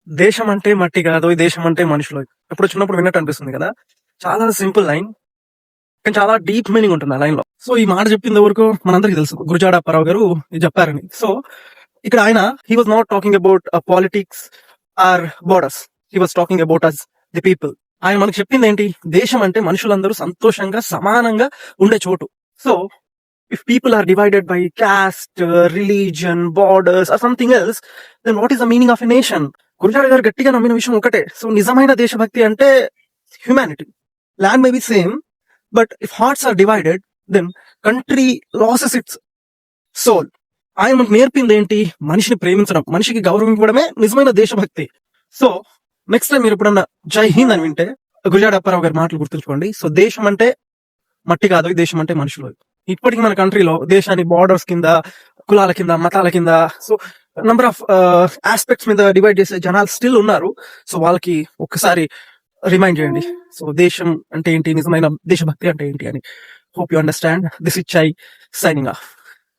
దేశం అంటే మట్టి కాదు, ఈ దేశం అంటే మనుషులు. ఎప్పుడు చిన్నప్పుడు విన్నట్టు అనిపిస్తుంది కదా. చాలా సింపుల్ లైన్, కానీ చాలా డీప్ మీనింగ్ ఉంటుంది ఆ లైన్ లో. సో ఈ మాట చెప్పింది వరకు మనందరికి తెలుసు, గురజాడ అప్పారావు గారు ఇది చెప్పారని. సో ఇక్కడ ఆయన he was not talking about politics or borders, he was talking about us the people. ఆయన మనకు చెప్పింది ఏంటి? దేశం అంటే మనుషులందరూ సంతోషంగా సమానంగా ఉండే చోటు. So if people are divided by caste, religion, borders or something else, then what is the meaning of a nation? Gurajada గారు గట్టిగా నమ్మిన విషయం ఒకటే. సో నిజమైన దేశభక్తి అంటే humanity. Land may be same, but if hearts are divided, then country loses its soul. ఆయన మనకు నేర్పింది ఏంటి? మనిషిని ప్రేమించడం, మనిషికి గౌరవం ఇవ్వడమే నిజమైన దేశభక్తి. సో నెక్స్ట్ టైం మీరు ఎప్పుడన్నా జై హింద్ అని వింటే గురజాడ అప్పారావు గారి మాటలు గుర్తుంచుకోండి. సో దేశం అంటే మట్టి కాదు, ఈ దేశం అంటే మనుషులు. ఇప్పటికి మన కంట్రీలో దేశాన్ని బార్డర్స్ కింద, కులాల కింద, మతాల కింద, సో నంబర్ ఆఫ్ ఆస్పెక్ట్స్ మీద డివైడ్ చేసే జనాలు స్టిల్ ఉన్నారు. సో వాళ్ళకి ఒక్కసారి రిమైండ్ చేయండి, సో దేశం అంటే ఏంటి, నిజమైన దేశభక్తి అంటే ఏంటి అని. Hope you understand. This is చై సైనింగ్ ఆఫ్.